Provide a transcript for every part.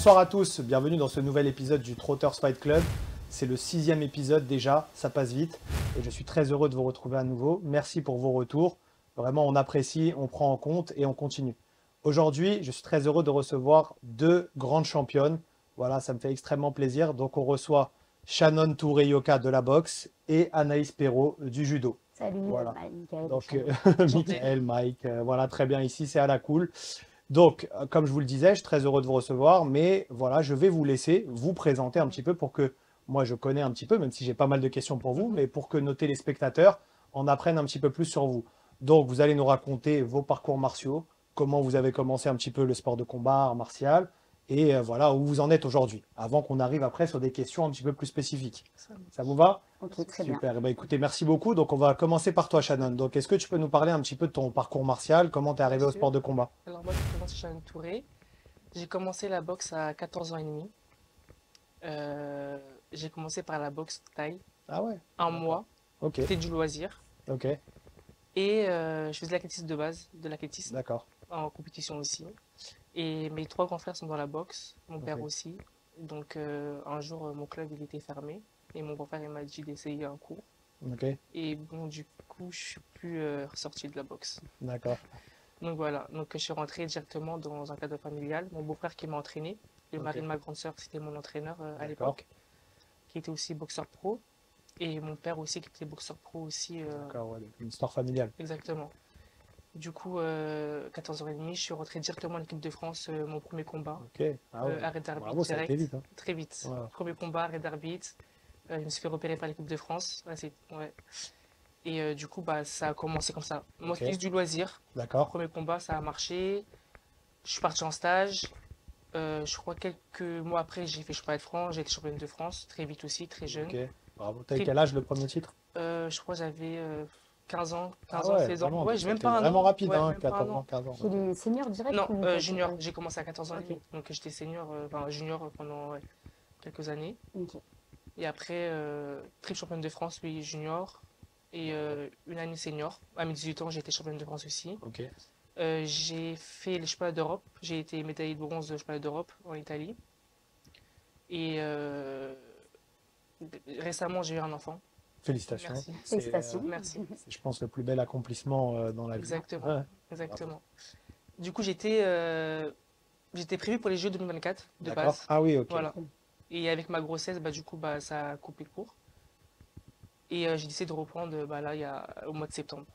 Bonsoir à tous, bienvenue dans ce nouvel épisode du Trotters Fight Club. C'est le 6e épisode déjà, ça passe vite et je suis très heureux de vous retrouver à nouveau. Merci pour vos retours, vraiment on apprécie, on prend en compte et on continue. Aujourd'hui, je suis très heureux de recevoir deux grandes championnes. Voilà, ça me fait extrêmement plaisir. Donc on reçoit Shannon Touré-Yoka de la boxe et Anaïs Perrault du judo. Salut, Voilà. Michael. Donc Michael, Mike, voilà, très bien ici, c'est à la cool. Donc, comme je vous le disais, je suis très heureux de vous recevoir, mais voilà, je vais vous laisser vous présenter un petit peu pour que moi je connais un petit peu, même si j'ai pas mal de questions pour vous, mais pour que nos téléspectateurs en apprennent un petit peu plus sur vous. Donc, vous allez nous raconter vos parcours martiaux, comment vous avez commencé un petit peu le sport de combat, art martial, et voilà où vous en êtes aujourd'hui, avant qu'on arrive après sur des questions un petit peu plus spécifiques. Ça vous va? Ok, très bien. Super. Eh ben, écoutez, merci beaucoup. Donc, on va commencer par toi, Shannon. Donc, est-ce que tu peux nous parler un petit peu de ton parcours martial, comment tu es arrivé Bien au sport sûr. de combat? Alors moi, je me présente Shannon Touré. J'ai commencé la boxe à 14 ans et demi. J'ai commencé par la boxe thaï, Ah ouais, un d'accord. mois. Ok, C'était du loisir. ok, Et je faisais de l'athlétisme de base, de l'athlétisme, d'accord. en compétition aussi. Et mes trois grands frères sont dans la boxe, mon père Ok. aussi. Donc un jour, mon club, il était fermé. Et mon grand-père, il m'a dit d'essayer un cours. Ok, Et bon, du coup, je suis plus ressorti de la boxe. d'accord. Donc voilà, donc je suis rentré directement dans un cadre familial. Mon beau-frère qui m'a entraîné, le Ok. mari de ma grande sœur, c'était mon entraîneur à D'accord. l'époque, qui était aussi boxeur pro. Et mon père aussi, qui était boxeur pro aussi, D'accord, ouais, donc une histoire familiale. exactement. Du coup, 14h30, je suis rentré directement en équipe de France, mon premier combat, Ok, ah ouais. arrêt d'arbitre Bravo, ça a été direct, vite, hein. très vite. Ouais. Premier combat, arrêt d'arbitre. Je me suis fait repérer par l'équipe de France. Ouais. Et du coup, bah, ça a commencé comme ça. Moi, Ok, c'était juste du loisir. d'accord. Premier combat, ça a marché. Je suis parti en stage. Je crois quelques mois après, j'ai fait championnat de France. J'ai été championne de France, très vite aussi, très jeune. Ok, bravo. T'as eu Très- quel âge le premier titre? je crois que j'avais 15 ans, Ah 15 ans, ouais, 16 ans. vraiment, Ouais, donc j'ai ça a même été pas un vraiment an. rapide, Ouais, hein, même pas un 14 ans, an. 15 ans. Chez les seniors direct Non, ou junior, j'ai commencé à 14 ans et Ok. demi. Donc j'étais senior, enfin junior pendant quelques années. Ok. Et après, triple championne de France, oui, junior. Et une année senior. À mes 18 ans, j'ai été championne de France aussi. Ok, J'ai fait les championnats d'Europe. J'ai été médaillée de bronze de championnat d'Europe en Italie. Et récemment, j'ai eu un enfant. félicitations. Merci. Félicitations. Merci. C'est, je pense, le plus bel accomplissement dans la vie. Exactement. Ouais, Exactement. Du coup, j'étais prévu pour les Jeux 2024 de d'accord. base. Ah oui, ok. Voilà. Et avec ma grossesse, bah, du coup, bah, ça a coupé court. Et j'ai décidé de reprendre bah, là, au mois de septembre.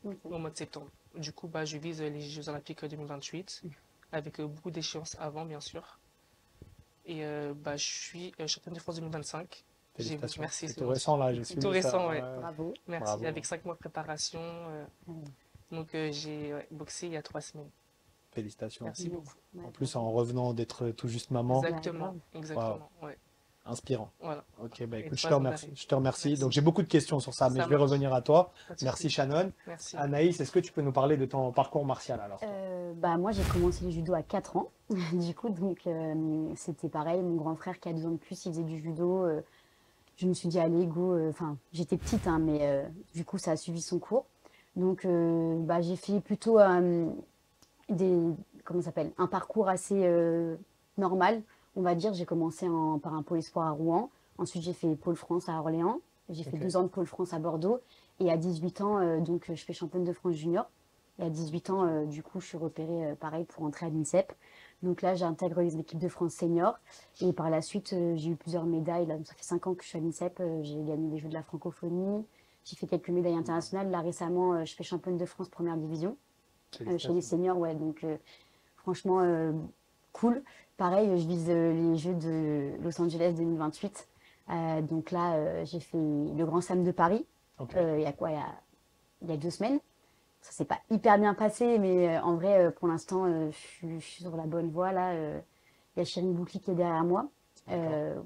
Ok. Au mois de septembre. Du coup, bah, je vise les Jeux Olympiques 2028, avec beaucoup d'échéances avant, bien sûr. Et bah, je suis championne de France 2025. Félicitations. Merci, C'est c'est tout gentil. récent là, j'ai suivi Tout ça. récent, ouais. Bravo. Merci. Bravo. Avec 5 mois de préparation. Donc, j'ai boxé il y a 3 semaines. Félicitations. Merci beaucoup. Ouais, En plus, bravo. en revenant d'être tout juste maman, Exactement. grave. Exactement. Ouais. inspirant. Voilà. Ok, bah Et écoute, je te 3 ans remercie. d'arrêt. Je te remercie. Merci. Donc j'ai beaucoup de questions sur ça, mais Ça je vais marche. revenir à toi. Pas de Merci souci. Shannon. Merci. Anaïs, est-ce que tu peux nous parler de ton parcours martial alors? Bah, moi, j'ai commencé le judo à 4 ans. Du coup, donc, c'était pareil. Mon grand frère qui a 2 ans de plus, il faisait du judo. Je me suis dit, allez, go. Enfin, j'étais petite, hein, mais du coup, ça a suivi son cours. Donc, bah, j'ai fait plutôt des, comment ça s'appelle, un parcours assez normal, on va dire. J'ai commencé par un pôle espoir à Rouen. Ensuite, j'ai fait pôle France à Orléans. J'ai fait Ok. 2 ans de pôle France à Bordeaux. Et à 18 ans, donc, je fais championne de France junior. Et à 18 ans, du coup, je suis repérée, pareil, pour entrer à l'INSEP. Donc là, j'intègre l'équipe de France senior. Et par la suite, j'ai eu plusieurs médailles. Là, ça fait 5 ans que je suis à l'INSEP. J'ai gagné les Jeux de la francophonie. J'ai fait quelques médailles internationales. Là, récemment, je fais championne de France première division chez les Félicitations. seniors. Ouais, donc franchement, cool. Pareil, je vise les Jeux de Los Angeles 2028. Donc là, j'ai fait le Grand Slam de Paris. Ok. Il y a quoi? Il y a 2 semaines. Ça s'est pas hyper bien passé, mais en vrai, pour l'instant, je suis sur la bonne voie. Là, il y a Chérine Boucli qui est derrière moi,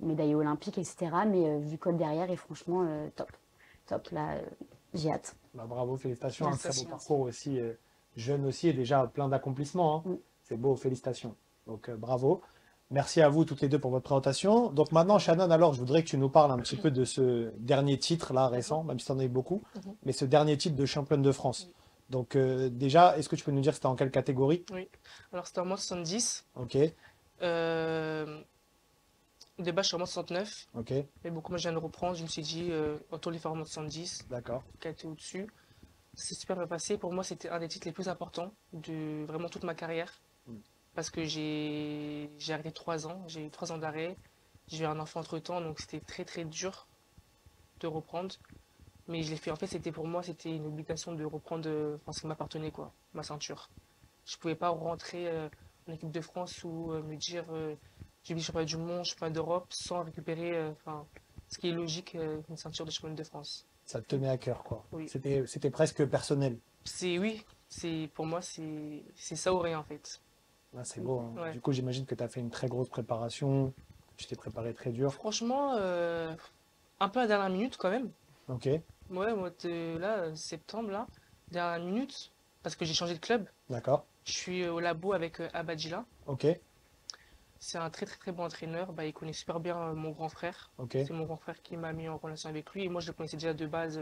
médaille olympique, etc. Mais du col derrière, et franchement, top. Top, là, j'ai hâte. Bah, bravo, félicitations. Un très beau Félicitations. parcours aussi, jeune aussi et déjà plein d'accomplissements, hein. Mm. C'est beau, félicitations. Donc bravo. Merci à vous toutes les deux pour votre présentation. Donc maintenant, Shannon, alors je voudrais que tu nous parles un petit peu de ce dernier titre là récent, même si tu en as eu beaucoup, Mhm. mais ce dernier titre de championne de France. Oui. Donc déjà, est-ce que tu peux nous dire c'était en quelle catégorie? Oui. Alors, c'était en moins 70. Ok, Euh, de base, je suis vraiment 69, Ok, mais beaucoup, moi, je viens de reprendre. Je me suis dit, autant les faire vraiment 70, d'accord. qui a été au-dessus. C'est super bien passé. Pour moi, c'était un des titres les plus importants de vraiment toute ma carrière. Mm. Parce que j'ai arrêté 3 ans. J'ai eu 3 ans d'arrêt. J'ai eu un enfant entre-temps, donc c'était très très dur de reprendre. Mais je l'ai fait. En fait, c'était pour moi, c'était une obligation de reprendre enfin, ce qui m'appartenait, quoi, ma ceinture. Je pouvais pas rentrer en équipe de France ou me dire j'ai mis championnat du monde, championnat d'Europe sans récupérer enfin, ce qui est logique, une ceinture de championnat de France. Ça te tenait à cœur, quoi. Oui. C'était presque personnel. Oui, pour moi, c'est ça ou rien en fait. Ah, c'est beau, hein. Ouais. Du coup, j'imagine que tu as fait une très grosse préparation. Tu t'es préparé très dur. Franchement, un peu à la dernière minute quand même. Ok, Ouais, moi, là, septembre, là, dernière minute, parce que j'ai changé de club. d'accord. Je suis au labo avec Abadjila. Ok, C'est un très très très bon entraîneur. Bah, il connaît super bien mon grand frère. ok. C'est mon grand frère qui m'a mis en relation avec lui. Et moi, je le connaissais déjà de base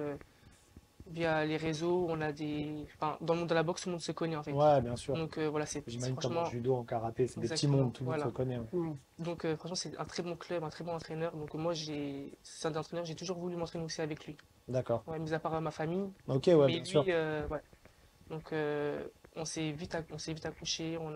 via les réseaux. On a des... Enfin, dans le monde de la boxe, tout le monde se connaît en fait. Ouais, bien sûr. Donc voilà, c'est J'imagine comme en franchement... judo, en karaté, c'est des petits Exactement, mondes, tout le monde se voilà. connaît. Ouais. Ouais. Donc franchement, c'est un très bon club, un très bon entraîneur. Donc moi, c'est un des entraîneurs, j'ai toujours voulu m'entraîner aussi avec lui. D'accord. Ouais, mis à part ma famille. Ok, ouais, Mais bien sûr. lui, ouais. Donc on s'est vite accouché, on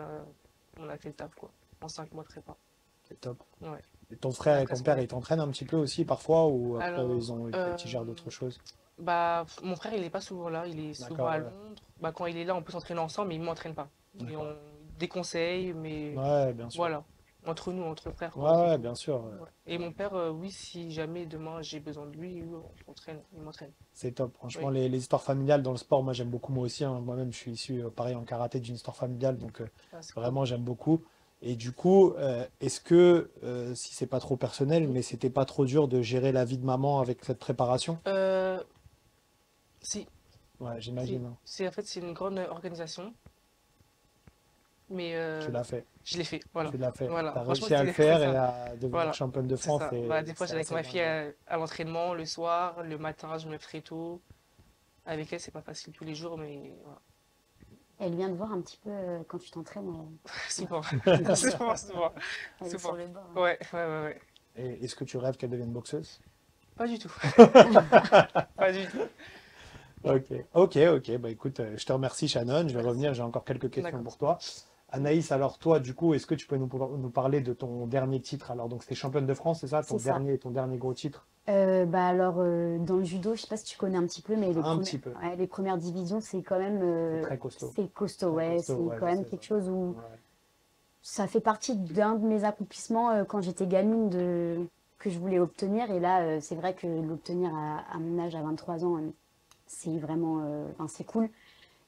a fait le taf quoi. En 5 mois de prépa. C'est top. Ouais. Et ton frère et ton Presque, père, ouais. ils t'entraînent un petit peu aussi parfois ou après Alors, ils gèrent d'autres choses? bah, mon frère, il est pas souvent là, il est souvent D'accord, à ouais. Londres. Bah, quand il est là, on peut s'entraîner ensemble, mais il m'entraîne pas. Et D'accord. on déconseille, mais Ouais, bien sûr. voilà. Entre nous, entre frères, Ouais, quoi, c'est ouais, tout. bien sûr. Ouais. Ouais. Et mon père, oui, si jamais demain j'ai besoin de lui, on s'entraîne, il m'entraîne. C'est top. Franchement, Oui, les histoires familiales dans le sport, moi j'aime beaucoup moi aussi, hein. Moi-même, je suis issu, pareil, en karaté d'une histoire familiale, donc ah, c'est cool. vraiment j'aime beaucoup. Et du coup, est-ce que, si c'est pas trop personnel, Mhm. mais c'était pas trop dur de gérer la vie de maman avec cette préparation? Euh, si, Ouais, si. j'imagine, hein. En fait, c'est une grande organisation, mais Tu l'as fait. je l'ai fait, voilà. Tu l'as fait. Tu Voilà, as franchement, réussi à le c'était c'est faire et ça. à devenir Voilà, championne de c'est France, ça. Bah, et des fois, c'est j'allais avec assez ma fille dingue. à l'entraînement, le soir, le matin, je me lève très tôt. Avec elle, c'est pas facile tous les jours, mais voilà. Elle vient de voir un petit peu quand tu t'entraînes. Souvent, Elle, souvent, souvent, elle est sur souvent. le bord. Ouais, ouais, ouais, ouais. Et est-ce que tu rêves qu'elle devienne boxeuse? Pas du tout. Pas du tout. Non. Ok, ok. Bah écoute, je te remercie, Shannon. Je vais Merci. revenir, j'ai encore quelques questions D'accord. pour toi. Anaïs, alors toi, du coup, est-ce que tu peux nous parler de ton dernier titre? Alors, donc c'était championne de France, c'est ça, C'est ça. ton dernier gros titre? Bah alors, dans le judo, je sais pas si tu connais un petit peu, mais Un petit peu. ouais, les premières divisions, c'est quand même C'est très costaud. c'est costaud, Très ouais. costaud, C'est ouais, quand je même sais. quelque chose où Ouais. ça fait partie d'un de mes accomplissements quand j'étais gamine que je voulais obtenir. Et là, c'est vrai que l'obtenir à mon âge, à 23 ans, c'est vraiment enfin, c'est cool.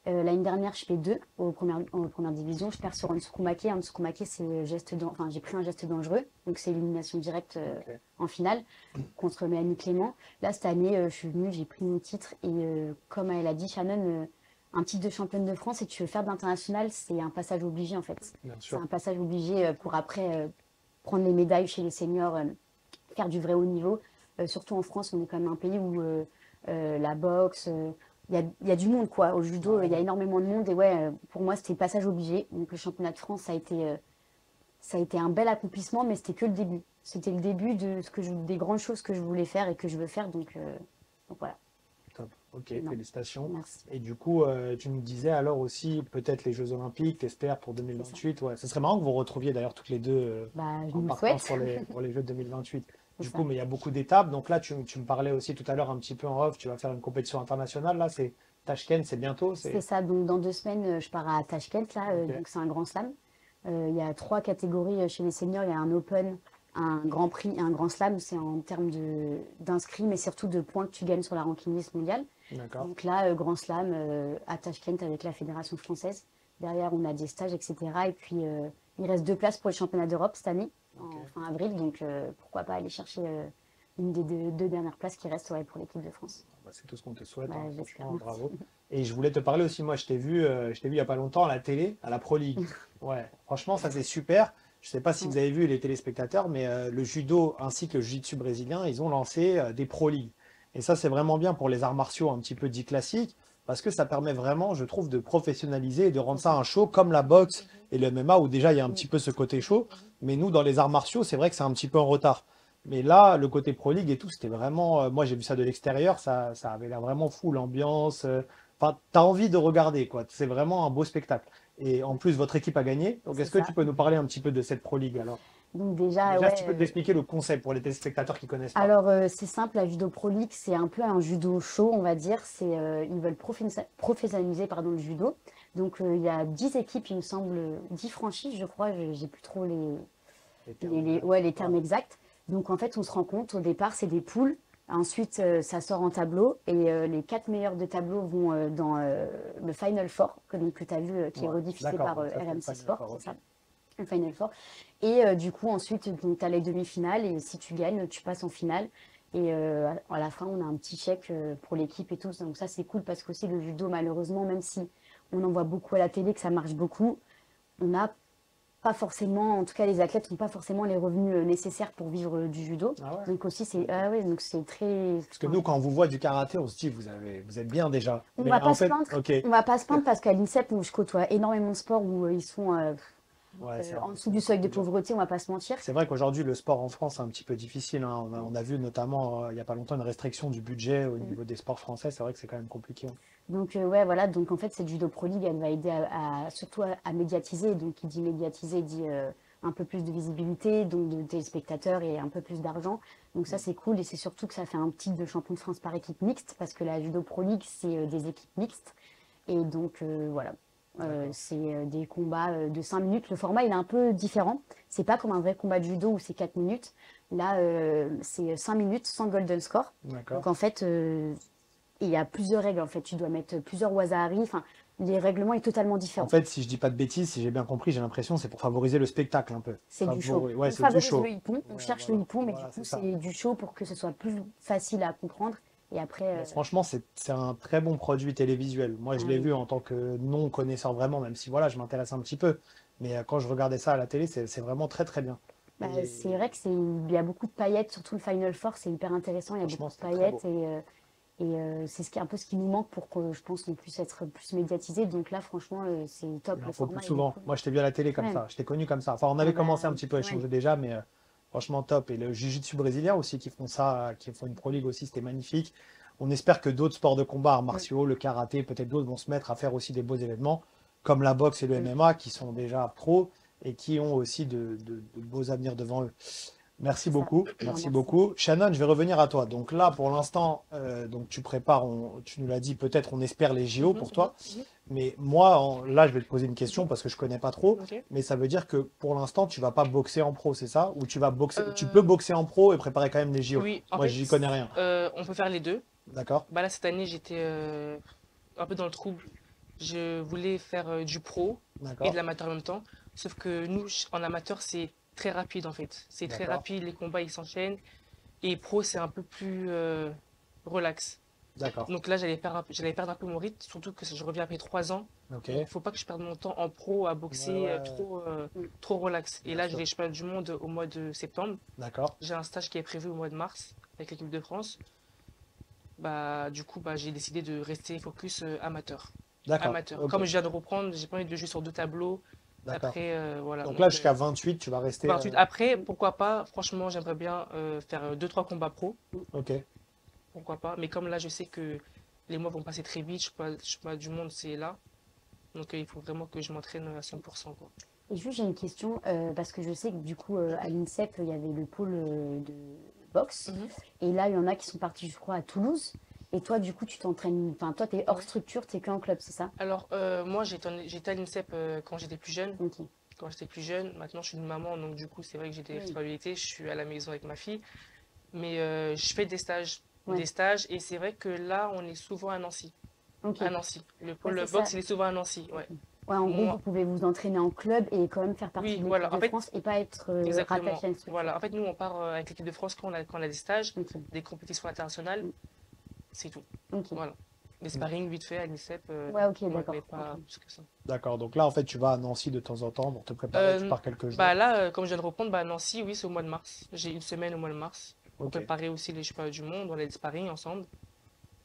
L'année dernière, je fais deux en première division. Je perds sur un Tsukumake. Un Tsukumake, c'est enfin, j'ai pris un geste dangereux. Donc, c'est élimination directe Ok. en finale contre Mélanie Clément. Là, cette année, je suis venue, j'ai pris mon titre. Et comme elle a dit, Shannon, un titre de championne de France, et tu veux faire de l'international, c'est un passage obligé en fait. Bien C'est sûr. un passage obligé pour après prendre les médailles chez les seniors, faire du vrai haut niveau. Surtout en France, on est quand même un pays où la boxe, il y a du monde quoi. Au judo, il y a Ouais. énormément de monde. Et ouais, pour moi, c'était le passage obligé. Donc le championnat de France, ça a été un bel accomplissement, mais c'était que le début. C'était le début des grandes choses que je voulais faire et que je veux faire. Donc voilà, Top. Ok, non, félicitations. merci. Et du coup, tu nous disais alors aussi peut-être les Jeux Olympiques, t'espères pour C'est ça. 2028. Ouais, ce serait marrant que vous retrouviez d'ailleurs toutes les deux Bah, je en me le partant souhaite. pour les Jeux de 2028. C'est Du ça. coup, mais il y a beaucoup d'étapes. Donc là, tu me parlais aussi tout à l'heure un petit peu en off, tu vas faire une compétition internationale. Là, c'est Tashkent, c'est bientôt. C'est C'est ça. Donc dans 2 semaines, je pars à Tashkent là. ok, Donc c'est un grand slam. Il y a 3 catégories chez les seniors. Il y a un Open, un Grand Prix et un Grand Slam. C'est en termes d'inscrits, mais surtout de points que tu gagnes sur la ranking list mondiale. d'accord. Donc là, Grand Slam à Tashkent avec la Fédération française. Derrière, on a des stages, etc. Et puis, il reste 2 places pour les championnats d'Europe cette année, Ok. en fin avril. Donc, pourquoi pas aller chercher une des deux dernières places qui restent ouais, pour l'équipe de France. Bah, c'est tout ce qu'on te souhaite, Bah, hein, j'espère. franchement, Merci. bravo. Et je voulais te parler aussi, moi, je t'ai vu il n'y a pas longtemps à la télé, à la Pro League. Ouais, franchement, ça c'est super. Je ne sais pas si vous avez vu les téléspectateurs, mais le judo ainsi que le jiu-jitsu brésilien, ils ont lancé des Pro League. Et ça, c'est vraiment bien pour les arts martiaux un petit peu dits classiques, parce que ça permet vraiment, je trouve, de professionnaliser et de rendre ça un show comme la boxe et le MMA où déjà il y a un petit peu ce côté show. Mais nous, dans les arts martiaux, c'est vrai que c'est un petit peu en retard. Mais là, le côté Pro League et tout, c'était vraiment. Moi, j'ai vu ça de l'extérieur, ça avait l'air vraiment fou, l'ambiance. Enfin, t'as envie de regarder, quoi. C'est vraiment un beau spectacle. Et en plus, votre équipe a gagné. Donc, C'est est-ce que ça. tu peux nous parler un petit peu de cette Pro League alors? Donc déjà, Déjà, si ouais. tu peux t'expliquer le concept pour les téléspectateurs qui connaissent pas. Alors, c'est simple, la Judo Pro League, c'est un peu un judo show, on va dire. Ils veulent professionnaliser pardon, le judo. Donc, il y a 10 équipes, il me semble, 10 franchises, je crois. J'ai plus trop Les termes ouais, les exacts. termes exacts. Donc, en fait, on se rend compte, au départ, c'est des poules. Ensuite, ça sort en tableau. Et les 4 meilleurs de tableau vont dans le Final Four, que tu as vu, qui est Ouais, rediffusé d'accord, par donc ça, c'est le RMC Final Sport, Four, c'est ok. ça, le Final Four. Et du coup, ensuite, tu as les demi-finales. Et si tu gagnes, tu passes en finale. Et à la fin, on a un petit chèque pour l'équipe et tout. Donc ça, c'est cool parce qu'aussi le judo, malheureusement, même si on en voit beaucoup à la télé, que ça marche beaucoup, on n'a pas forcément, en tout cas les athlètes n'ont pas forcément les revenus nécessaires pour vivre du judo. Ah ouais. Donc aussi, donc c'est très... Parce que nous, quand on vous voit du karaté, on se dit, vous êtes bien déjà. On Mais va pas en se fait, plaindre. ok. On va pas se plaindre parce qu'à l'INSEP, où je côtoie énormément de sports où ils sont Ouais, en dessous du seuil de dur. pauvreté, on va pas se mentir. C'est vrai qu'aujourd'hui, le sport en France est un petit peu difficile, hein. On a vu notamment, il n'y a pas longtemps, une restriction du budget au niveau des sports français. C'est vrai que c'est quand même compliqué, hein. Donc ouais, voilà, donc en fait cette Judo Pro League, elle va aider surtout à médiatiser. Donc qui dit médiatiser dit un peu plus de visibilité, donc de téléspectateurs et un peu plus d'argent. Donc ça c'est cool et c'est surtout que ça fait un titre de champion de France par équipe mixte parce que la Judo Pro League c'est des équipes mixtes. Et donc voilà. D'accord. C'est des combats de 5 minutes. Le format il est un peu différent. C'est pas comme un vrai combat de judo où c'est 4 minutes. Là c'est 5 minutes sans golden score. D'accord. Donc en fait il y a plusieurs règles en fait. Tu dois mettre plusieurs waza-hari. Enfin, les règlements est totalement En différent. fait, si je dis pas de bêtises, si j'ai bien compris, j'ai l'impression c'est pour favoriser le spectacle un peu. C'est du show. Ouais, On c'est du favorise show. le hippon, on Ouais, cherche voilà. le hippon, mais Voilà, du c'est coup ça. c'est du show pour que ce soit plus facile à comprendre. Et après, Mais franchement, c'est un très bon produit télévisuel. Moi, je l'ai oui. vu en tant que non connaisseur vraiment, même si voilà, je m'intéresse un petit peu. Mais quand je regardais ça à la télé, c'est vraiment très très bien. Bah, Et c'est vrai que il y a beaucoup de paillettes, surtout le Final Four, c'est hyper intéressant. Il y a franchement, beaucoup de c'était très paillettes beau. c'est un peu ce qui nous manque pour que je pense qu'on puisse être plus médiatisé. Donc là, franchement, c'est top. Il Le en faut plus format, il est souvent. cool. Moi, je t'ai vu à la télé comme Ouais. ça. Je t'ai connu comme ça. Enfin, on Ah avait bah, commencé un petit peu à ouais. échanger déjà, mais franchement, top. Et le jiu-jitsu brésilien aussi, qui font ça, qui font une Pro League aussi, c'était magnifique. On espère que d'autres sports de combat, arts martiaux, le karaté, peut-être d'autres vont se mettre à faire aussi des beaux événements, comme la boxe et le MMA, qui sont déjà pros et qui ont aussi de beaux avenirs devant eux. Merci C'est ça. beaucoup, Non, merci merci. beaucoup. Shannon, je vais revenir à toi. Donc là, pour l'instant, donc tu prépares, tu nous l'as dit, peut-être on espère les JO pour toi. Mais moi, là, je vais te poser une question parce que je connais pas trop. Ok. Mais ça veut dire que pour l'instant, tu vas pas boxer en pro, c'est ça? Ou tu vas boxer, tu Euh, peux boxer en pro et préparer quand même les JO? oui, en Moi, fait, j'y connais rien. on peut faire les deux. D'accord? Bah là, cette année, j'étais un peu dans le trouble. Je voulais faire du pro et de D'accord? l'amateur en même temps. Sauf que nous, en amateur, c'est très rapide en fait. C'est très D'accord? rapide, les combats ils s'enchaînent. Et pro, c'est un peu plus relax. D'accord. Donc là, j'allais perdre un peu mon rythme, surtout que je reviens après 3 ans. Ok. Donc, faut pas que je perde mon temps en pro à boxer Ouais, ouais, trop relax. Et bien là, j'ai sûr. les championnats du monde au mois de septembre. D'accord. J'ai un stage qui est prévu au mois de mars avec l'équipe de France. Bah, du coup, bah, j'ai décidé de rester focus amateur. D'accord. Amateur. Ok. Comme je viens de reprendre, j'ai pas envie de jouer sur deux tableaux. D'accord. Après, voilà. Donc Donc, là, jusqu'à 28, tu vas rester. 28. Après, pourquoi pas, franchement, j'aimerais bien faire 2-3 combats pro. Ok. Pourquoi pas. Mais comme là, je sais que les mois vont passer très vite, je suis pas du monde, c'est là. Donc il faut vraiment que je m'entraîne à 100%, quoi. Et juste, j'ai une question, parce que je sais que du coup, à l'INSEP, il y avait le pôle de boxe. Mhm. Et là, il y en a qui sont partis, je crois, à Toulouse. Et toi, du coup, tu t'entraînes. Enfin, toi, tu es hors Ouais. structure, tu es qu'en club, c'est ça? Alors, moi, j'étais à l'INSEP quand j'étais plus jeune. Ok. Quand j'étais plus jeune, maintenant je suis une maman, donc du coup, c'est vrai que j'ai des Oui. responsabilités. Je suis à la maison avec ma fille. Mais je fais des stages. Ouais. Des stages. Et c'est vrai que là, on est souvent à Nancy. Ok. À Nancy. Le pôle c'est boxe, ça. il est souvent à Nancy. Ouais. Ouais, en gros, Moi- vous pouvez vous entraîner en club et quand même faire partie Oui, de l'équipe voilà. de En fait, France et pas être exactement. rattaché à une structure. Voilà. En fait, nous, on part avec l'équipe de France quand on a des stages, Ok. des compétitions internationales. Mm. C'est tout. Ok. Voilà. Des sparring vite fait à l'INSEP. Ouais, ok, d'accord. Mais pas Ok. plus que ça. D'accord. Donc là, en fait, tu vas à Nancy de temps en temps pour te préparer. Tu Euh, pars quelques jours. Bah là, comme je viens de reprendre, bah Nancy, oui, c'est au mois de mars. J'ai une semaine au mois de mars pour Ok. préparer aussi les championnats du monde. On a des sparring ensemble.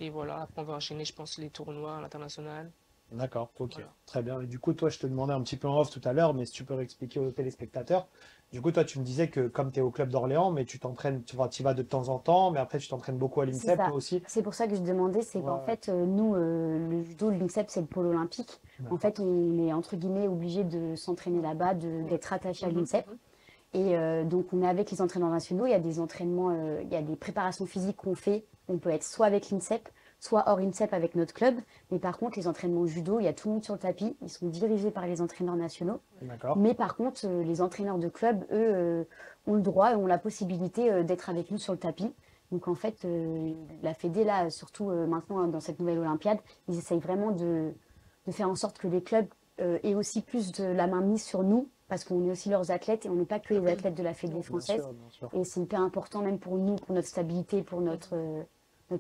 Et voilà, après on va enchaîner, je pense, les tournois à l'international. D'accord, ok, Voilà. très bien. Et du coup, toi, je te demandais un petit peu en off tout à l'heure, mais si tu peux expliquer aux téléspectateurs. Du coup, toi, tu me disais que comme tu es au club d'Orléans, mais tu t'entraînes, tu vas de temps en temps, mais après, tu t'entraînes beaucoup à C'est l'INSEP, ça. toi aussi. C'est pour ça que je demandais, c'est Ouais, qu'en ouais. fait, nous, le judo, l'INSEP, c'est le pôle olympique. En D'accord. fait, on est entre guillemets obligé de s'entraîner là-bas, d'être attaché à Mhm, l'INSEP. mhm. Et donc, on est avec les entraîneurs nationaux. Il y a des entraînements, il y a des préparations physiques qu'on fait. On peut être soit avec l'INSEP, soit hors INSEP avec notre club. Mais par contre, les entraînements judo, il y a tout le monde sur le tapis. Ils sont dirigés par les entraîneurs nationaux. D'accord. Mais par contre, les entraîneurs de club, eux, ont le droit et ont la possibilité d'être avec nous sur le tapis. Donc en fait, la Fédé, là, surtout maintenant dans cette nouvelle Olympiade, ils essayent vraiment de faire en sorte que les clubs aient aussi plus de la main mise sur nous, parce qu'on est aussi leurs athlètes et on n'est pas que les athlètes de la Fédé Bien française. sûr, bien sûr. Et c'est hyper important même pour nous, pour notre stabilité, pour notre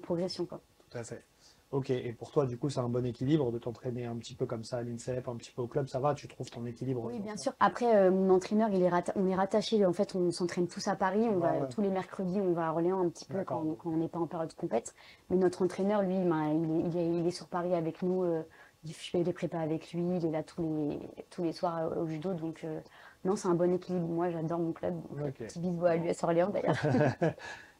progression, quoi. Tout à fait. Ok, et pour toi, du coup, c'est un bon équilibre de t'entraîner un petit peu comme ça à l'INSEP, un petit peu au club, ça va, tu trouves ton équilibre Oui, dans bien ça? sûr. Après, mon entraîneur, on est rattaché. En fait, on s'entraîne tous à Paris. Ouais, ouais, Tous les mercredis, on va à Orléans un petit peu d'accord. quand on n'est pas en période compète. Mais notre entraîneur, lui, ben, il est sur Paris avec nous. Je fais les prépas avec lui. Il est là tous les soirs au judo. Donc, non, c'est un bon équilibre. Moi, j'adore mon club. Donc, Ok. petit bisou à l'US Orléans, d'ailleurs.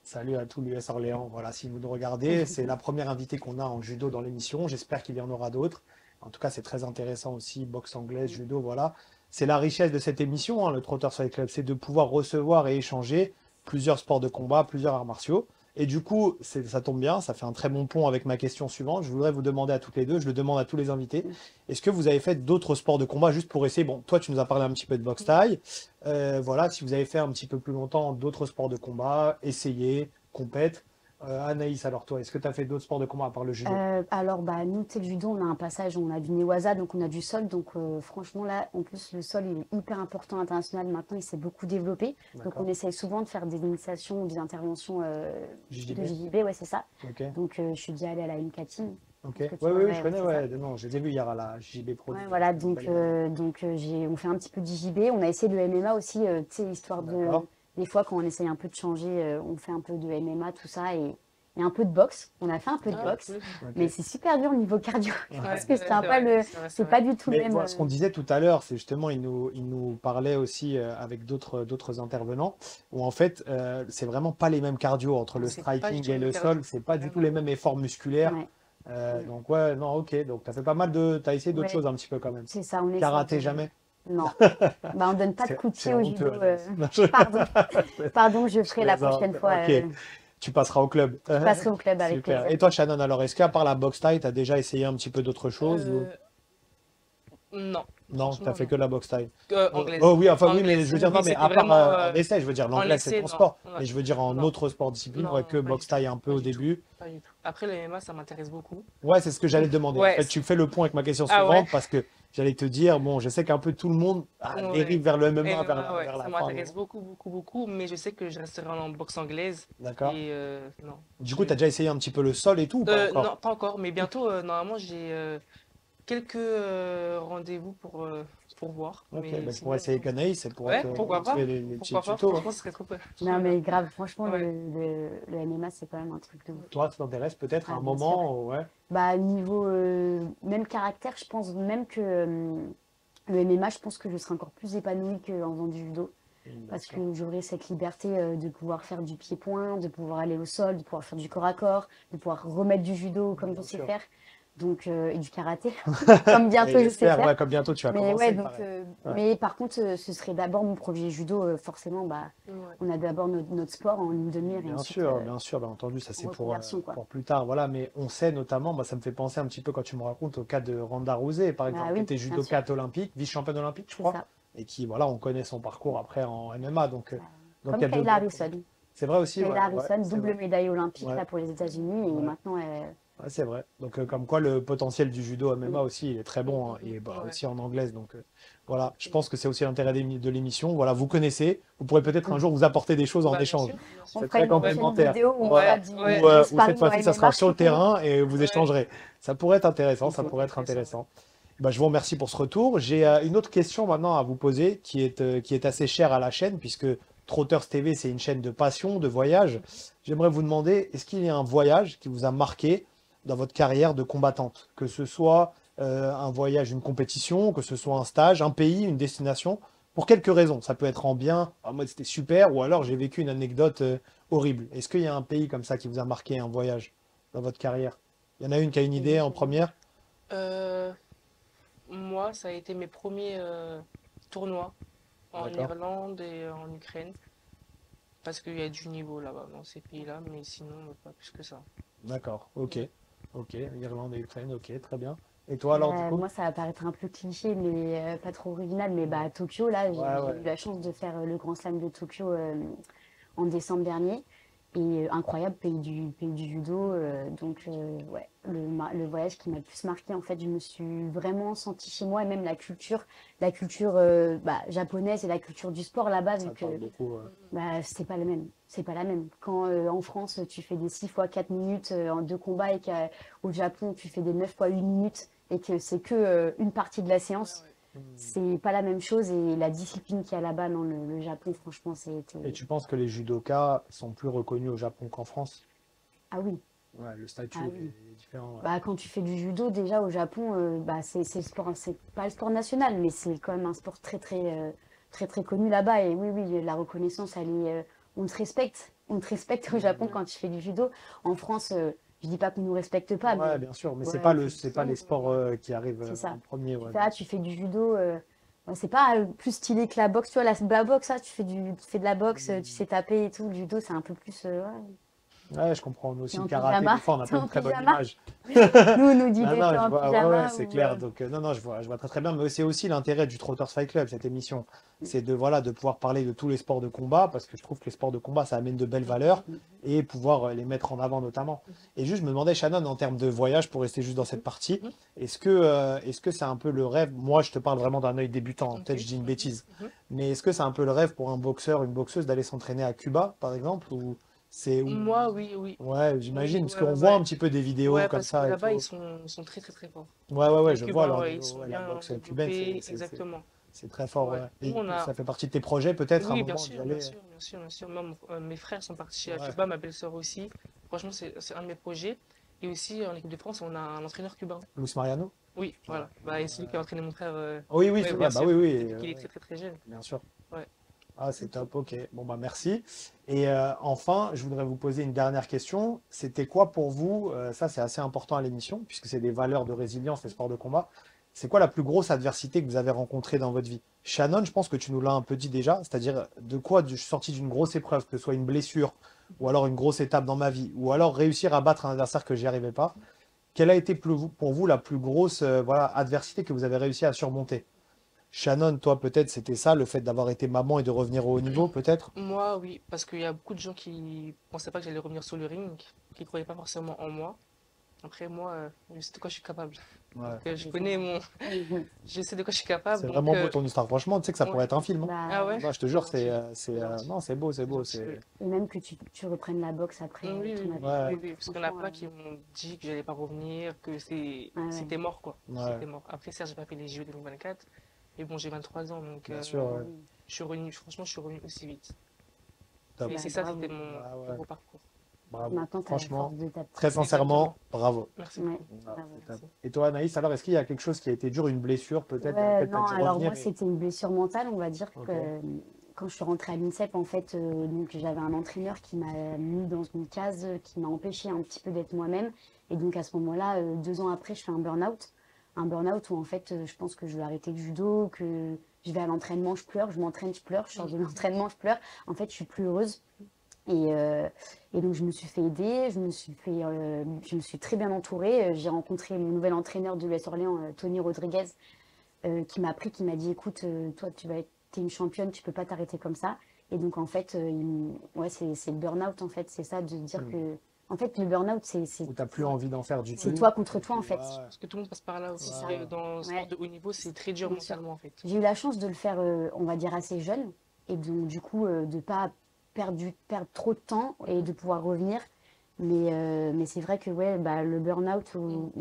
Salut à tout l'US Orléans. Voilà, si vous nous regardez, c'est la première invitée qu'on a en judo dans l'émission. J'espère qu'il y en aura d'autres. En tout cas, c'est très intéressant aussi, boxe anglaise, judo, voilà. C'est la richesse de cette émission, hein, le Trotters Fight Club, c'est de pouvoir recevoir et échanger plusieurs sports de combat, plusieurs arts martiaux. Et du coup, ça tombe bien, ça fait un très bon pont avec ma question suivante. Je voudrais vous demander à toutes les deux, je le demande à tous les invités, est-ce que vous avez fait d'autres sports de combat juste pour essayer? Bon, toi, tu nous as parlé un petit peu de boxe thaï. Voilà, si vous avez fait un petit peu plus longtemps d'autres sports de combat, essayer, compète. Anaïs, alors toi, est-ce que tu as fait d'autres sports de combat à part le judo? Alors, bah, nous, tu sais, le judo, on a un passage, on a du newaza, donc on a du sol. Donc, franchement, là, en plus, le sol, il est hyper important à l'international. Maintenant, il s'est beaucoup développé. Donc, on D'accord. essaye souvent de faire des initiations ou des interventions de JJB? JJB, ouais, c'est ça. Ok. Donc, je suis déjà allée à la MCATI. Ok. Est-ce que tu Oui, vois, oui, oui, je ouais, connais, c'est ça. ouais. Non, je les ai vus hier à la JJB Pro. Ouais, voilà, Bel événement. on fait un petit peu de JJB. On a essayé de MMA aussi, tu sais, histoire D'accord. des fois, quand on essaye un peu de changer, on fait un peu de MMA, tout ça, et un peu de boxe. On a fait un peu de Ah, boxe. cool. Ok. Mais c'est super dur au niveau cardio. Ouais. Parce Ouais, que ouais, c'est vrai, c'est vrai, c'est c'est vrai. pas du tout le Mais même. voilà, ce qu'on disait tout à l'heure, c'est justement, il nous parlait aussi avec d'autres intervenants, où en fait, c'est vraiment pas les mêmes cardio entre le C'est pas du striking tout et le le même cardio. sol, c'est pas du tout Vraiment. les mêmes efforts musculaires. Ouais, ouais, Donc ouais, non, ok, donc t'as fait pas mal t'as essayé d'autres ouais, choses un petit peu quand même. c'est ça, on essaie Karaté de. jamais? Non. Bah, on donne pas de coups de C'est pied au honteux, judo. Anaïs. Non, je Pardon. Pardon, je je ferai la plaisante. prochaine fois. Ok, tu passeras au club. Je passerai au club avec Super. plaisir. Et toi, Shannon, alors, est-ce qu'à part la boxe thaï, t'as déjà essayé un petit peu d'autres choses ou... Euh, non, Non, t'as franchement, fait non. que la boxe thaï. Anglaise. Oh oui, enfin oui, mais je Anglaise. veux dire, non, Oui, mais c'était à part vraiment en essai, je veux dire, en l'anglais c'est essai, ton non. sport, Ouais. mais je veux dire en Non, autre sport discipline, ouais, non, que pas du boxe tout. thaï un peu Pas au du tout. début. Pas du tout. Après, le MMA, ça m'intéresse beaucoup. Ouais, c'est ce que j'allais te demander. En Ouais. fait, tu fais le point avec ma question Ah ouais? suivante parce que j'allais te dire, bon, je sais qu'un peu tout le monde dérive Ouais. vers le MMA MMA, ouais. vers Ça la fin, m'intéresse non? beaucoup, beaucoup, beaucoup. Mais je sais que je resterai en boxe anglaise. D'accord. Et non. Du coup, t'as déjà essayé un petit peu le sol et tout ou pas encore? Non, pas encore. Mais bientôt, normalement, j'ai quelques rendez-vous pour voir. Ok, Mais bah, je pourrais sinon, essayer qu'Anaïs, c'est pour ouais, te pourquoi pas? montrer les petits Pourquoi pas? tutos, hein. Franchement, ce serait trop Non, bien. mais grave, franchement, Ouais. le MMA, c'est quand même un truc de ouf. Toi, ça t'intéresse peut-être à Ah, un bien sûr. moment, ouais. Bah, niveau même caractère, je pense même que le MMA, je pense que je serais encore plus épanouie qu'en faisant du judo. Parce D'accord. que j'aurais cette liberté de pouvoir faire du pied-point, de pouvoir aller au sol, de pouvoir faire du corps à corps, de pouvoir remettre du judo comme je Bien sais sûr. faire. Donc, et du karaté, comme bientôt Et je sais j'espère, faire. ouais, comme bientôt tu vas Mais ouais, commencer, donc, pareil. Ouais. mais par contre, ce serait d'abord mon projet judo. Forcément, bah, Ouais. on a d'abord notre sport en ligne de mire et ensuite Bien sûr, bien entendu, ça c'est reconversion, quoi. pour plus tard, voilà, mais on sait notamment, moi ça me fait penser un petit peu quand tu me racontes au cas de Ronda Rousey, par Bah exemple, qui oui, était bien sûr, judokate olympique, vice-championne olympique, je c'est crois, ça. et qui, voilà, on connaît son parcours après en MMA, donc il Comme y a de Kayla grands- Harrison. C'est vrai aussi, ouais, Kayla ouais, Harrison, c'est double vrai, médaille olympique ouais, là pour les États-Unis et ouais. maintenant elle. Ouais, c'est vrai. Donc, comme quoi, le potentiel du judo MMA Mm. aussi, il est très bon, hein, et bah, Ouais. aussi en anglaise. Donc, voilà, je pense que c'est aussi l'intérêt de l'émission. Voilà, vous connaissez, vous pourrez peut-être un jour vous apporter des choses en Bah, bien échange. sûr, bien On sûr. C'est fera très une prochaine complémentaire. vidéo où on Voilà. fera du Ouais. Ou cette sparring en fois-ci, ça sera MMA. sur le terrain et vous Ouais. échangerez. Ça pourrait être intéressant, Ça ça pourrait pourrait être être intéressant, intéressant. Bah, je vous remercie pour ce retour. J'ai une autre question maintenant à vous poser qui est assez chère à la chaîne, puisque Trotters TV, c'est une chaîne de passion, de voyage. J'aimerais vous demander, est-ce qu'il y a un voyage qui vous a marqué dans votre carrière de combattante? Que ce soit un voyage, une compétition, que ce soit un stage, un pays, une destination, pour quelques raisons. Ça peut être en bien, en mode c'était super, ou alors j'ai vécu une anecdote horrible. Est-ce qu'il y a un pays comme ça qui vous a marqué un voyage dans votre carrière? Il y en a une qui a une idée en première? Euh, Moi, ça a été mes premiers tournois en D'accord. Irlande et en Ukraine. Parce qu'il y a du niveau là-bas, dans ces pays-là, mais sinon, pas plus que ça. D'accord. Ok. Ok. Irlande et Ukraine. Ok. Très bien. Et toi alors du coup? Moi, ça va paraître un peu cliché, mais pas trop original. Mais bah, à Tokyo, là, Ouais, j'ai ouais. eu la chance de faire le Grand Slam de Tokyo en décembre dernier. Et incroyable, pays du judo. Ouais, le voyage qui m'a le plus marqué, en fait, je me suis vraiment sentie chez moi. Et même la culture bah, japonaise et la culture du sport là-bas, vu Ça que parle beaucoup. bah, c'est pas le même. C'est pas la même. Quand en France, tu fais des 6 fois 4 minutes en deux combats et qu'au Japon, tu fais des 9 fois 8 minutes et que c'est que une partie de la Ouais, séance, ouais. Hmm. c'est pas la même chose. Et la discipline qu'il y a là-bas dans le Japon, franchement, Et tu penses que les judokas sont plus reconnus au Japon qu'en France? Ah oui, Ouais, le ah statut oui. est différent. Ouais. Bah, quand tu fais du judo, déjà au Japon, bah, c'est le sport, c'est pas le sport national, mais c'est quand même un sport très connu là-bas. Et oui, oui, la reconnaissance, elle est, on te respecte. On te respecte au Japon Ouais. quand tu fais du judo. En France, je dis pas qu'on nous respecte pas, Ouais, mais bien sûr, mais ouais, c'est pas les sports qui arrivent c'est en ça. premier, Tu ouais, fais, bien ah, sûr. tu fais du judo, ouais, c'est pas plus stylé que la boxe. Tu vois, la boxe, ça, tu fais de la boxe, tu Hmm. sais taper et tout. Le judo, c'est un peu plus, ouais, Ouais, je comprends. Nous t'es aussi, le en karaté, des pyjama, fois, on n'a t'es pas une en très bonne pyjama. image. Nous, on nous dit Non, d'être non, je en vois, ouais, ouais, pyjama c'est ou. clair. Donc, non, non, je vois très bien. Mais c'est aussi l'intérêt du Trotters Fight Club, cette émission. C'est de, voilà, de pouvoir parler de tous les sports de combat, parce que je trouve que les sports de combat, ça amène de belles valeurs et pouvoir les mettre en avant notamment. Et juste, je me demandais, Shannon, en termes de voyage, pour rester juste dans cette partie, est-ce que c'est un peu le rêve? Moi, je te parle vraiment d'un œil débutant, hein, Ok. peut-être je dis une bêtise. Mhm. Mais est-ce que c'est un peu le rêve pour un boxeur, une boxeuse d'aller s'entraîner à Cuba, par exemple, ou c'est où? Moi, oui, oui. Ouais, Oui, j'imagine, parce ouais, ouais, qu'on voit un ouais. petit peu des vidéos Ouais, comme parce que ça et là-bas, tout. ils sont très, très, très forts. Ouais, ouais, ouais, Les je vois Cubains, leur ouais, ils niveau. sont Ouais, la bien boxe cubaine, développés, exactement. c'est très fort, Ouais. ouais. Nous, Et on a. ça fait partie de tes projets, peut-être, à un Oui, bien moment, d'y sûr, bien aller. sûr, bien sûr, bien sûr. Même, mes frères sont partis à Ouais. Cuba, ma belle-sœur aussi. Franchement, c'est un de mes projets. Et aussi, en équipe de France, on a un entraîneur cubain. Luis Mariano? Oui, voilà. Bah, et celui qui a entraîné mon frère, Oui, oui, ouais, c'est bien vrai, bah sûr, oui, oui, depuis qu'il est ouais, très, très, très jeune. bien sûr. Ouais. Ah, c'est Ok. top, ok. Bon, bah merci. Et enfin, je voudrais vous poser une dernière question. C'était quoi pour vous, ça c'est assez important à l'émission, puisque c'est des valeurs de résilience, les sports de combat. C'est quoi la plus grosse adversité que vous avez rencontrée dans votre vie? Shannon, je pense que tu nous l'as un peu dit déjà, c'est-à-dire de quoi je suis sorti d'une grosse épreuve, que ce soit une blessure, ou alors une grosse étape dans ma vie, ou alors réussir à battre un adversaire que j'y arrivais pas. Quelle a été pour vous la plus grosse voilà, adversité que vous avez réussi à surmonter? Shannon, toi peut-être c'était ça, le fait d'avoir été maman et de revenir au haut niveau, peut-être? Moi, oui, parce qu'il y a beaucoup de gens qui pensaient pas que j'allais revenir sur le ring, qui croyaient pas forcément en moi. Après, moi, je sais de quoi je suis capable. Donc, Ouais. je connais mon. Je sais de quoi je suis capable. C'est Donc, vraiment beau ton histoire. Franchement, tu sais que ça pourrait ouais. être un film, hein. Ah Bah, ouais? Non, je te C'est jure, gentil. C'est non, gentil. c'est beau, c'est C'est beau. gentil, oui. et même que tu reprennes la boxe après Oui, ton oui, oui, Ouais, oui, accouchement, oui, parce qu'il y en a franchement, plein qui m'ont dit que j'allais pas revenir, que ah ouais. c'était mort, quoi. ouais, C'était mort. Après, certes, j'ai pas fait les JO 2024, mais bon, j'ai 23 ans, donc bien sûr, ouais. Oui. je suis revenu, franchement, je suis revenu aussi vite. Top. Et Bah, c'est ça, c'était bravo. mon Ah plus ouais, gros parcours. bravo. Maintenant, tu as la Franchement, force de ta très petite. Exactement. sincèrement, bravo. Merci Ouais, beaucoup. Ah, bravo. c'est top. Merci. Et toi, Anaïs, alors, est-ce qu'il y a quelque chose qui a été dur, une blessure, peut-être, dans Ouais, laquelle tu as non, dû alors revenir moi, et... c'était une blessure mentale, on va dire que Ok, quand je suis rentrée à l'INSEP, en fait, donc j'avais un entraîneur qui m'a mis dans une case, qui m'a empêché un petit peu d'être moi-même. Et donc à ce moment-là, 2 ans après, je fais un burn-out. Un burn-out où en fait, je pense que je vais arrêter le judo, que je vais à l'entraînement, je pleure, je m'entraîne, je pleure, je sors de l'entraînement, je pleure. En fait, je suis plus heureuse. Et, euh, et donc je me suis fait aider, je me suis très bien entourée. J'ai rencontré mon nouvel entraîneur de l'US Orléans, Tony Rodriguez, qui m'a appris, qui m'a dit, écoute, toi, t'es une championne, tu peux pas t'arrêter comme ça. Et donc, en fait, ouais, c'est le burn-out, en fait, c'est ça, de dire hmm. que, en fait, le burn-out, Où t'as plus envie d'en faire du c'est tout. toi contre Et toi, en puis, ouais, fait. Parce que tout le monde passe par là C'est aussi. ça. ouais, Dans le sport Ouais, de haut niveau, c'est très dur bien sûr. mentalement, en fait. J'ai eu la chance de le faire, on va dire, assez jeune. Et donc, du coup, de pas perdre trop de temps et de pouvoir revenir. Mais c'est vrai que ouais, bah, le burn-out Non,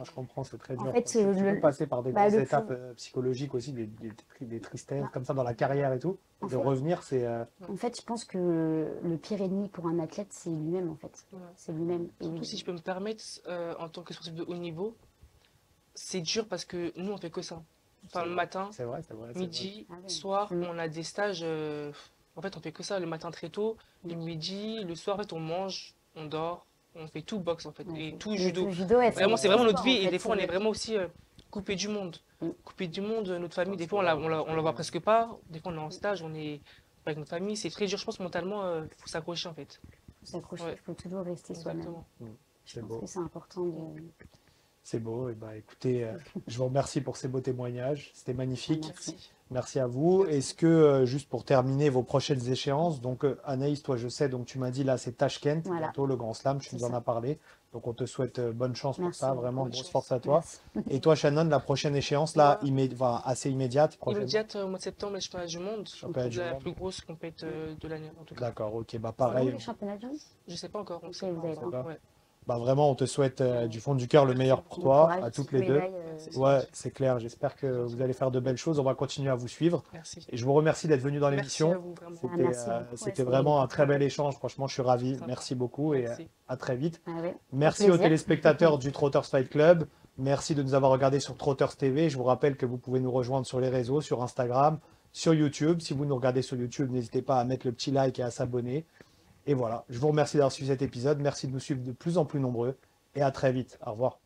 je comprends, c'est très dur. en fait, Tu peux passer par des bah, grosses le étapes psychologiques aussi, des tristesses Bah, comme ça dans la carrière et tout. en De fait, revenir, c'est... en fait, je pense que le pire ennemi pour un athlète, c'est lui-même en fait. Ouais. C'est lui-même. Surtout si je peux me permettre, en tant que sportif de haut niveau, c'est dur parce que nous, on fait que ça. Enfin, le matin, C'est vrai, c'est vrai. midi, Ah ouais. soir, Mm. on a des stages. En fait, on fait que ça le matin très tôt, le midi, le soir, en fait, on mange, on dort, on fait tout boxe en fait, Ouais, et c'est- tout le judo. judo, ouais, Vraiment, c'est un vraiment notre sport, vie, en et fait, des fois, on est c'est- vraiment aussi coupé du monde. Mm. Coupé du monde, notre famille, des c'est fois, vrai, on la voit presque pas. Des fois, on est en stage, on est avec notre famille. C'est très dur, je pense, mentalement, il faut s'accrocher en fait. Faut s'accrocher, Ouais, il faut toujours rester soi-même. exactement. Je C'est pense beau. que c'est important de. C'est beau. Et bah, écoutez, je vous remercie pour ces beaux témoignages. C'était magnifique. Merci. Merci. Merci à vous. Merci. Est-ce que, juste pour terminer vos prochaines échéances, donc Anaïs, toi je sais, donc tu m'as dit là c'est Tashkent, Voilà. bientôt le Grand Slam, tu C'est nous en ça. as parlé. Donc on te souhaite bonne chance pour Merci ça, beaucoup. vraiment Bonne grosse chance. force à toi. Merci. Et toi Shannon, la prochaine échéance là, Moi, enfin, assez immédiate, prochainement. immédiate, au mois de septembre, les championnats du monde. Championnat du La monde. plus grosse compète de l'année, en tout cas. D'accord, ok, bah C'est où pareil. les championnats du monde? Je sais pas encore, on Ok, sait vous pas avez encore. pas. Ouais. Bah vraiment, on te souhaite du fond du cœur le meilleur pour Bon toi, courage, à toutes petite les deux. médaille, Merci. Ouais, c'est clair, j'espère que vous allez faire de belles choses. On va continuer à vous suivre. Merci. Et je vous remercie d'être venu dans Merci à l'émission. vous, vraiment. Ah, merci beaucoup. Ouais, C'était vraiment un très bel sympa. échange. Franchement, je suis ravi. Sympa. Merci beaucoup et Merci. à très vite. Ah ouais, Merci avec aux plaisir. téléspectateurs du Trotters Fight Club. Merci de nous avoir regardés sur Trotters TV. Je vous rappelle que vous pouvez nous rejoindre sur les réseaux, sur Instagram, sur YouTube. Si vous nous regardez sur YouTube, n'hésitez pas à mettre le petit like et à s'abonner. Et voilà, je vous remercie d'avoir suivi cet épisode. Merci de nous suivre de plus en plus nombreux. Et à très vite. Au revoir.